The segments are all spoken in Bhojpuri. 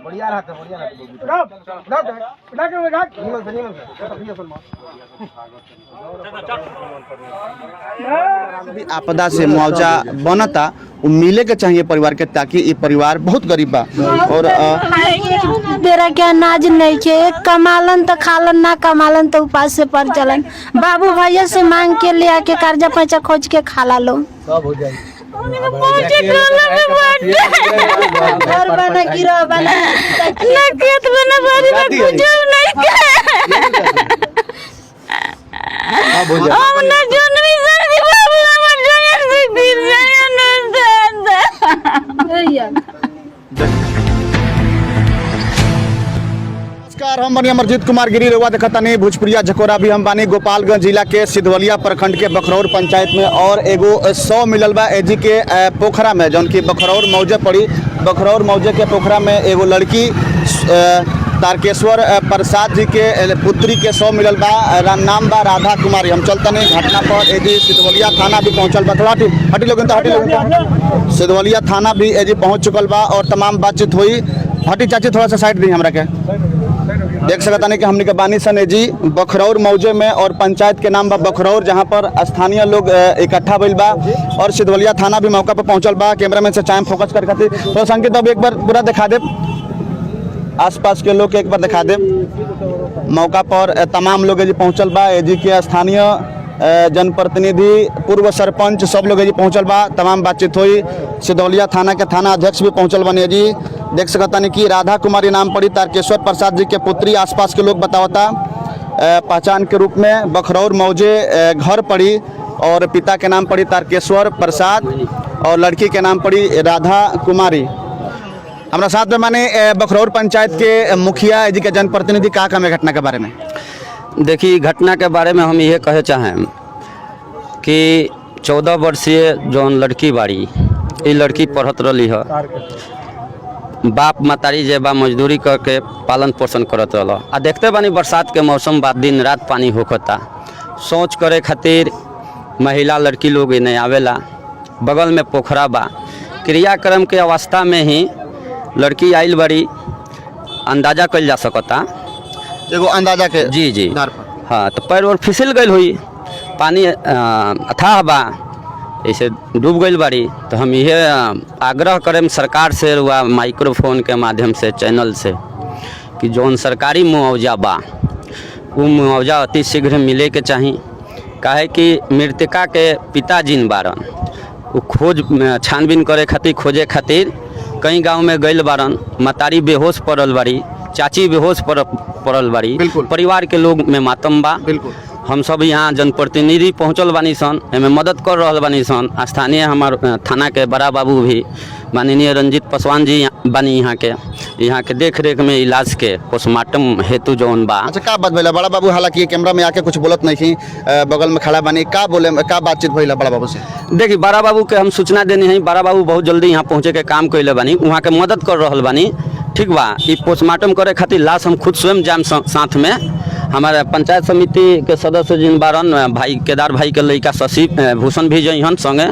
बढ़िया रहता बढ़िया आपदा से मुआवजा बनता वो मिले के चाहिए परिवार के, ताकि ये परिवार बहुत गरीब बा और तेरा क्या अनाज नहीं के कमालन तो खालन ना कमालन तो उपास से पर चलन। बाबू भैया से मांग के ले आके कर्जा पैसा खोज के खाला लो सब हो जाए। घर बना गिरा बना ना खेत बना बारी में कुछ नहीं हम ना जोन भी सर्दी बाबू हमर जंगल से फिर जाए ना नमस्कार, हम बनी अमरजीत कुमार गिरी रउआ देखता नहीं भोजपुरिया झकोरा भी हम बानी गोपालगंज जिला के सिधवलिया प्रखंड के बखरौर पंचायत में और एगो 100 मिलल बा एजी के पोखरा में जौन की बखरौर मौजे पड़ी। बखरौर मौजे के पोखरा में एगो लड़की तारकेश्वर प्रसाद जी के पुत्री के 100 मिलल बा, नाम बा राधा कुमारी। हम चलता नहीं घटना पर एजी सिधवलिया थाना भी पहुँचल बा, थोड़ा हटी लोग सिधवलिया थाना भी एजी पहुँच चुकल बा और तमाम बातचीत हुई। हटी चाची थोड़ा सा साइड दी हमरा के, देख सकता नहीं कि हमने के बानी सन जी बखरौर मौजे में और पंचायत के नाम बा बखरौर, जहां पर स्थानीय लोग इकट्ठा भइल बा और सिधवलिया थाना भी मौका पर पहुंचल बा। कैमरामैन से टाइम फोकस कर खातिर तो संकेत अब एक बार पूरा दिखा दे, आसपास के लोग के एक बार दिखा दे। मौका पर तमाम लोग जी पहुंचल बा, एजी के स्थानीय जनप्रतिनिधि पूर्व सरपंच सब लोग जी पहुंचल बा, तमाम बातचीत हुई। सिधवलिया थाना के थाना अध्यक्ष भी पहुंचल बने जी, देख सकता नहीं कि राधा कुमारी नाम पड़ी, तारकेश्वर प्रसाद जी के पुत्री। आसपास के लोग बतावता पहचान के रूप में बखरौर मौजे घर पड़ी और पिता के नाम पड़ी तारकेश्वर प्रसाद और लड़की के नाम पड़ी राधा कुमारी। हमारा साथ में माने बखरौर पंचायत के मुखिया जी के जनप्रतिनिधि का काम है घटना के बारे में। देखिए, घटना के बारे में हम ये कहे चाहें कि 14 वर्षीय जौन लड़की बाड़ी, ये लड़की पढ़त रही है, बाप मतारी जे बा मजदूरी करके पालन पोषण करत रहा। आ देखते बानी बरसात के मौसम बा, दिन रात पानी होखता, सोच करे खातिर महिला लड़की लोग इन्हें आवेला। बगल में पोखरा बा, क्रियाक्रम के अवस्था में ही लड़की आइल बड़ी, अंदाजा कल जा सकता एगो अंदाजा के जी हाँ, तो पैर और फिसल गई हुई, पानी अथाह बा, ऐसे डूब गई बाड़ी। तो हम यह आग्रह करें सरकार से व माइक्रोफोन के माध्यम से चैनल से कि जौन सरकारी मुआवजा बा वो मुआवजा अति शीघ्र मिले के चाहिए। काहे कि मृतका के पिता जिन बारन वो खोज छानबीन करे खातिर खोजे खातिर कई गांव में गइल बारन, मतारी बेहोश पड़ल बाड़ी, चाची बेहोश पड़ल बाड़ी, परिवार के लोग में मातम बा। हम सब यहाँ जनप्रतिनिधि पहुँचल बानी सन, हमें मदद कर रहा बानी सन। स्थानीय हमार थाना के बड़ा बाबू भी माननीय रंजीत पासवान जी बानी, यहाँ के देख रेख में इलाज के पोस्टमार्टम हेतु जौन बा। अच्छा, का बात भइला बड़ा बाबू? हालांकि कैमरा में आके कुछ बोलत नहीं थी, बगल में खड़ा बानी, का बोले का बातचीत भइला बड़ा बाबू से? देखिए, बड़ा बाबू के हम सूचना देनी है, बड़ा बाबू बहुत जल्दी यहाँ पहुँचे के काम कैले बानी, वहाँ के मदद कर रहा बानी। ठीक बा, ये पोस्टमार्टम करे खातिर लाश हम खुद स्वयं जाम साथ में। हमारे पंचायत समिति के सदस्य जिन बारन भाई केदार भाई के लड़का शशि भूषण भी जइहन संगे।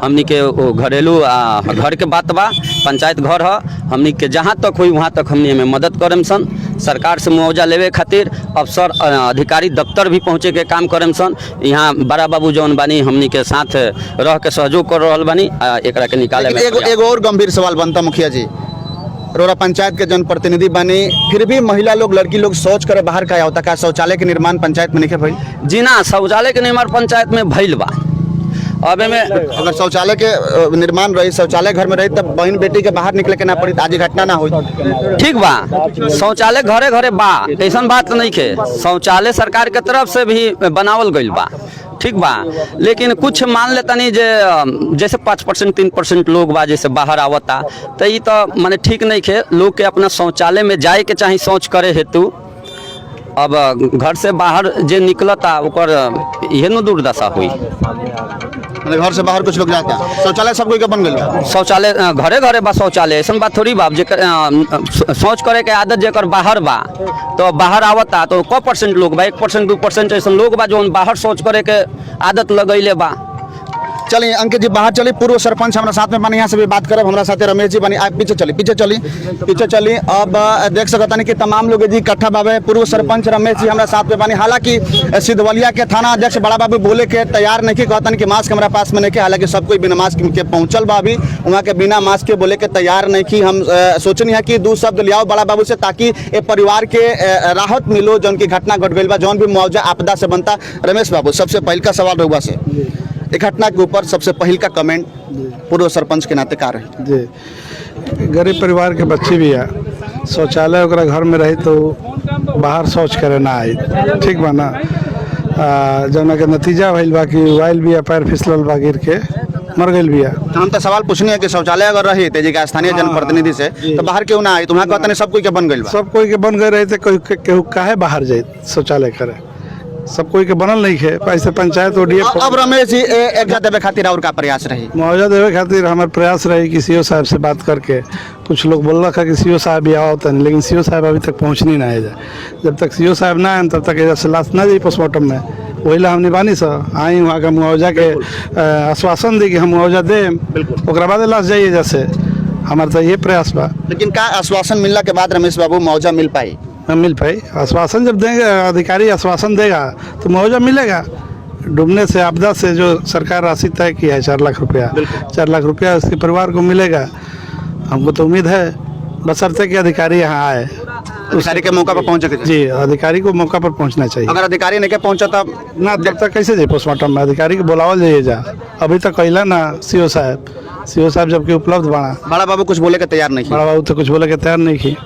हमनी के घरेलू घर के बात बा, पंचायत घर है, हमनी के जहाँ तक हुई वहाँ तक हमनी में मदद करम सन। सरकार से मुआवजा लेवे खातिर अफसर अधिकारी दफ्तर भी पहुँचे के काम करम सन। यहाँ बड़ा बाबू जौन बानी हमनी के साथ रह के सहयोग कर रहा बानी, एकरा के निकाले में। एगो और गंभीर सवाल बनता मुखिया जी, रोरा पंचायत के जनप्रतिनिधि बने, फिर भी महिला लोग लड़की लोग सोच कर बाहर का होता का शौचालय के निर्माण पंचायत में नहीं भइल? जी ना, शौचालय के निर्माण पंचायत में भइल बा। अब में अगर शौचालय के निर्माण रही, शौचालय घर में रही, तब बहन बेटी के बाहर निकले के ना पड़ी, आज घटना ना हो। ठीक बा, शौचालय घरे घरे बा, ऐसा बात नहीं के। शौचालय सरकार के तरफ से भी बनावल गइल बा, ठीक बा। लेकिन कुछ मान लेता नहीं जैसे 5% 3% लोग बा जैसे बाहर आवता, तो ये तो माने ठीक नहीं है। लोग के अपना शौचालय में जाए के चाहिए शौच करे हेतु, अब घर से बाहर जे निकलता ओकर इहे न दुर्दशा हुई। घर से बाहर कुछ लोग जाते हैं, शौचालय सब कोई के बन गए, शौचालय घरे घरे बा शौचालय, ऐसा बात थोड़ी बा जेकर शौच करे के आदत जेकर बाहर बा तो बाहर आवता तो क परसेंट लोग बा, 1% 2% ऐसा लोग बा जो बाहर शौच करे के आदत लगैले बा। चलिए अंकित जी बाहर चलिए, पूर्व सरपंच हमारा साथ में बनी, यहाँ से भी बात करब, हमारा साथ रमेश जी बनी, आप पीछे चली। अब देख सकता नहीं कि तमाम लोग जी इकट्ठा बाबे, पूर्व सरपंच रमेश जी हमारा साथ में बनी। हालांकि सिधवलिया के थाना अध्यक्ष बड़ा बाबू बोले के तैयार नहीं कहता कि मास्क हमारा पास में नहीं के, हालांकि सब कोई बिना मास्क के पहुंचल बा, अभी वहाँ के बिना मास्क के बोले के तैयार नहीं की। हम सोचनी है कि 2 शब्द लियाओ बड़ा बाबू से ताकि ये परिवार के राहत मिलो जौन की घटना घट गई बा, जौन भी मुआवजा आपदा से बनता। रमेश बाबू सबसे पहल का सवाल रहुआ से, घटना के ऊपर सबसे पहल का कमेंट पूर्व सरपंच के नाते का रही जी। गरीब परिवार के बच्चे भी है, शौचालय ओकरा घर में रही तो बाहर शौच करे ना आई, ठीक बा ना। जौना के नतीजा भइल बा कि वाइल भी पैर फिसलल बा, गिर के मर गई भी है। हम तो सवाल पूछनी है कि शौचालय अगर रही तेजी का स्थानीय जनप्रतिनिधि से तो बाहर क्यों ना आई, तुम्हारा कहता नहीं सब कोई के बन गई बा, सब कोई के बन गए रहे थे, केहू काहे बाहर जाए शौचालय करे, सब कोई के बनल नहीं है। पैसे पंचायत ODF। अब रमेश जी एक देवे खातिर और का प्रयास रही, मुआवजा देवे खातिर हमारे प्रयास रही कि CO साहब से बात करके, कुछ लोग बोल रखा कि CO साहब भी आओ तन, लेकिन CO साहब अभी तक पहुँचनी ना है। जब तक CO साहब ना आए तब तक एजा से लाश ना जाए पोस्टमार्टम में, वही ला हम निबानी सा आई वहाँ का मुआवजा के आश्वासन दी कि हम मुआवजा दें, ओकरा बाद लाश जाइए जैसे हमारा तो ये प्रयास बा। लेकिन का आश्वासन मिलने के बाद रमेश बाबू मुआवजा मिल पाई? मिल पाई, आश्वासन जब देंगे अधिकारी आश्वासन देगा तो मुआवजा मिलेगा। डूबने से आपदा से जो सरकार राशि तय की है 4 लाख रुपया, 4 लाख रुपया उसके परिवार को मिलेगा। हमको तो उम्मीद है बशर्ते कि अधिकारी यहाँ आए, अधिकारी के मौका पर पहुंचे जी, अधिकारी को मौका पर पहुँचना चाहिए। अगर अधिकारी नहीं के पहुंचा तब ना, तब तक कैसे जाए पोस्टमार्टम में, अधिकारी को बुलावल जाइए जा। अभी तक कैला ना CO साहब जबकि उपलब्ध बड़ा बाबू कुछ बोले के तैयार नहीं, बड़ा बाबू तो कुछ बोले के तैयार नहीं की।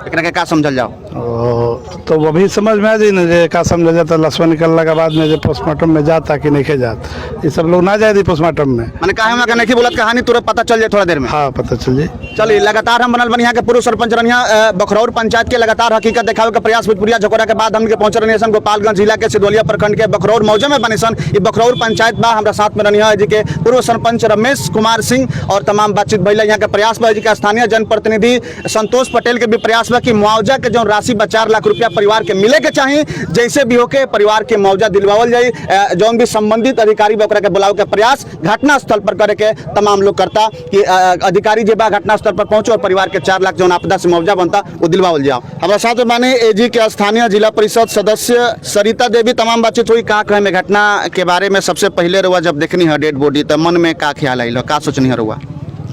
एकरा का समझल जाओ तो वो भी समझ में आ जाए ना, जे का समझ जाता लसवा निकलने के बाद में जो पोस्टमार्टम में जाता कि नहीं जात, ये सब लोग ना जाए पोस्टमार्टम में। मैंने कहा नहीं बोलत कहानी तुरंत पता चल जाए थोड़ा देर में। हाँ पता चल जाए। चलिए लगातार हम बनल बनिया के पूर्व सरपंच रनिया बखरौर पंचायत के लगातार हकीकत दिखावे के प्रयास भोजपुरिया झकोरा के बाद हम के पहुंच रहे सन गोपालगंज जिला के सिधवलिया प्रखंड के बखरौर मौजे में बने सन। ये बखरौर पंचायत बा, हमारा साथ में रनिया जी के पूर्व सरपंच रमेश कुमार सिंह और तमाम बातचीत भइला। यहाँ के प्रयास बा जी के स्थानीय जनप्रतिनिधि संतोष पटेल के भी प्रयास बा कि मुआवजा के जो राशि 4 लाख रुपया परिवार के मिले के चाहिए, जैसे भी होके परिवार के मुआवजा दिलवावल जाए। जौन भी संबंधित अधिकारी बकरा के बुलाव के प्रयास घटना स्थल पर करे के तमाम लोग करता कि अधिकारी जे बा घटना स्थल पर पहुंचो और परिवार के 4 लाख जो आपदा से मुआवजा बनता वो दिलवावल जाओ। हमारे साथ में माने AG के स्थानीय जिला परिषद सदस्य सरिता देवी, तमाम बातचीत हुई। का कहे में घटना के बारे में सबसे पहले रुआ जब देखनी है डेड बॉडी तो मन में का ख्याल आई, का सोचनी है रुआ?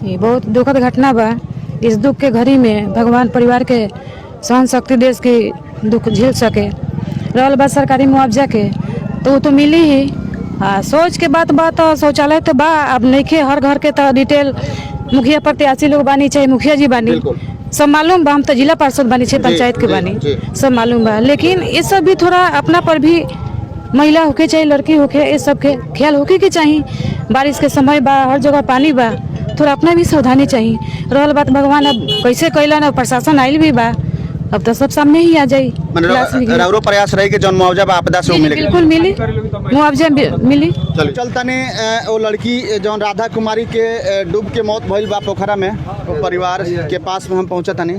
बहुत दुखद घटना बा। इस दुख के घड़ी में भगवान परिवार के सहन शक्ति देश की दुख झेल सके। रहल बात सरकारी मुआवजा के तो वो तो मिली ही। सोच के बात शौचालय तो बा, अब नहीं के हर घर के तो डिटेल मुखिया प्रत्याशी लोग बानी, चाहे मुखिया जी बानी, सब मालूम बा। हम तो जिला पार्षद बानी, छे पंचायत के बानी, सब मालूम बा। लेकिन ये सब भी थोड़ा अपना पर भी महिला होके चाहे लड़की होके, ये सब के ख्याल होके के चाहिए। बारिश के समय बा, हर जगह पानी बा, थोड़ा अपना भी सावधानी चाहिए। रहल बात भगवान अब कैसे कैला ना, प्रशासन आयल भी बा, अब तो सब सामने ही आ जाई। राउरो प्रयास रही कि जौन मुआवजा बा आपदा से मिले, बिल्कुल मिली, मुआवजा मिली। चलता ने वो लड़की जौन राधा कुमारी के डूब के मौत भइल बा पोखरा में, वो परिवार के पास में हम पहुंचा तनी।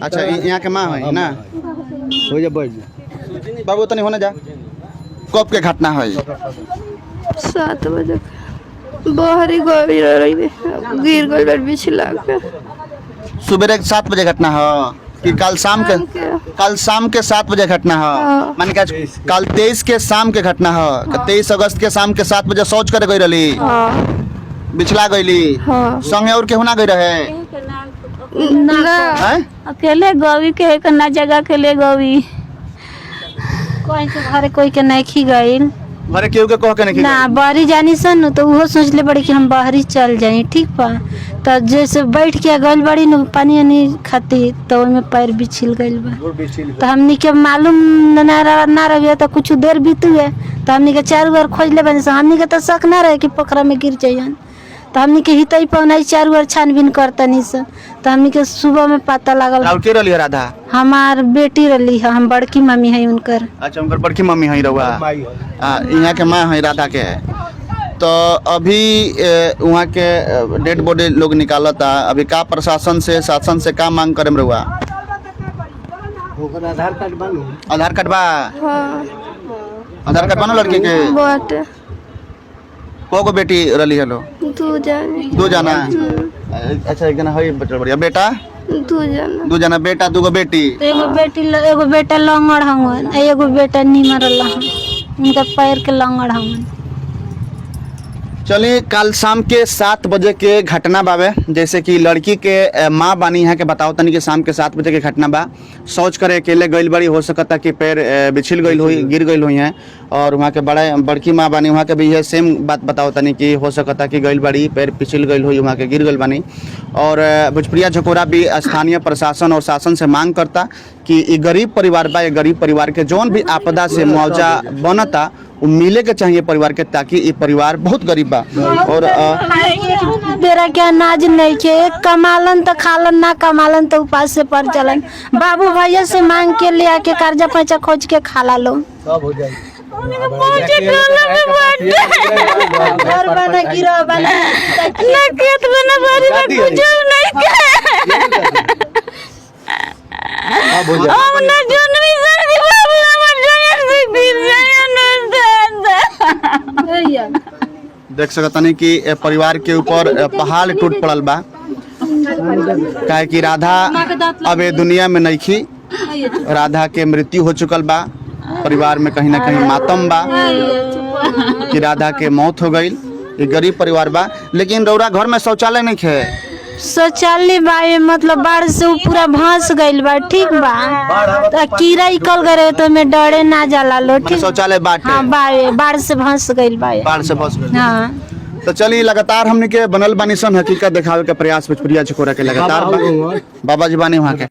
अच्छा यहाँ के माँ है ना, हो जा बैठ जा बाबू तनी होने जा। कब के घटना है? 7 बजे बाहरी गोभी रही गिर गई बिछला के। सुबह 7 बजे घटना है कि कल शाम के 7 बजे घटना है? माने कल 23 के शाम के घटना है। 23 अगस्त के शाम के 7 बजे शौच करे गई रही, बिछला गईली। संगे और केहू ना गई रहे? अकेले गोवी के ना जगह के ले गोवी, कोई के घरे कोई के नहीं खी गई, घरे केहू के कह के नहीं ना बाहरी जानी सन तो वो सोच ले बड़ी कि हम बाहरी चल जाए, ठीक बा। तो जैसे बैठ के गल बड़ी न पानी वानी खाती तो उनमें पैर बिछिल गइल बा। तो हमनी के मालूम ना रहे तो कुछ देर बीत गए तो हमनी के 4 बार खोज ले बने, हमनी के तो शक ना रहे कि पोखरा में गिर जाइए। तो हमनी के हितई पौनाई चारू ओर छानबीन करतनी से तो हमनी के सुबह में पता लागल। और के रही है राधा? हमार बेटी रही है, हम बड़की मम्मी है उनकर। अच्छा, उनकर बड़की मम्मी है रहुआ? माई है। यहाँ के माँ है राधा के है। तो अभी वहाँ के डेड बॉडी लोग निकालता, अभी का प्रशासन से शासन से का मांग करे रहुआ? ओकर आधार कार्ड बनू। आधार कार्ड बा? आधार कार्ड बनो लड़के के? बाटे को बेटी रही है लो? 2 जाने। 2 जना? अच्छा, एक जना है बच्चा बढ़िया। बेटा? 2 जाना। 2 जना बेटा, 2 बेटी? एगो बेटा लंगड़ हवन, एगो बेटा निमर हवन, उनका पैर के लंगड़ हवन। चलिए, कल शाम के 7 बजे के घटना बावे, जैसे कि लड़की के माँ बानी यहाँ के बताओ तनी कि शाम के 7 बजे के घटना बा। शौच करे अकेले गइल बड़ी, हो सकता कि पैर बिछिल गइल हुई, गिर गइल हुई हैं। और वहाँ के बड़की माँ बानी, वहाँ के भी यह सेम बात बताओ तनी कि हो सकता कि गइल बड़ी, पैर पिछिल गइल हुई, वहाँ के गिर गइल बानी। और भोजपुरिया झकोरा भी स्थानीय प्रशासन और शासन से मांग करता कि ये गरीब परिवार बा, ये गरीब परिवार के जौन भी आपदा से मुआवजा बनता वो मिले के चाहिए परिवार के, ताकि ये परिवार बहुत गरीब बा। और बेरा के अनाज नहीं के, कमालन तो खालन, ना कमालन तो उपास से पर चलन। बाबू भैया से मांग के ले आके कर्जा पैसा खोज के खाला लो। सब हो जाई। घर बना गिरा बना ना खेत बना बारी में कुछ नहीं सब हो जाई। हम ना जोन भी सर्दी बाबू हमर जगह से गिर जाए ना। देख सकता नहीं कि परिवार के ऊपर पहाड़ टूट पड़ल बा, काहे कि राधा अब ये दुनिया में नहीं थी। राधा के मृत्यु हो चुकल बा, परिवार में कहीं ना कहीं मातम बा कि राधा के मौत हो गई। ये गरीब परिवार बा, लेकिन रौरा घर में शौचालय नहीं है। शौचालय बा, मतलब बाढ़ से वो पूरा भंस गइल बा, ठीक बा। तो कीड़ा निकल गए तो में डरे ना जाला लो, ठीक। शौचालय बाटे? हाँ, बाढ़ से भंस गइल बा। बाढ़ से फंस गइल। हाँ, तो चलिए, लगातार हमने के बनल बानी सन हकीकत दिखावे के प्रयास भोजपुरिया झकोरा के लगातार बा। बाबा जी बानी वहाँ के।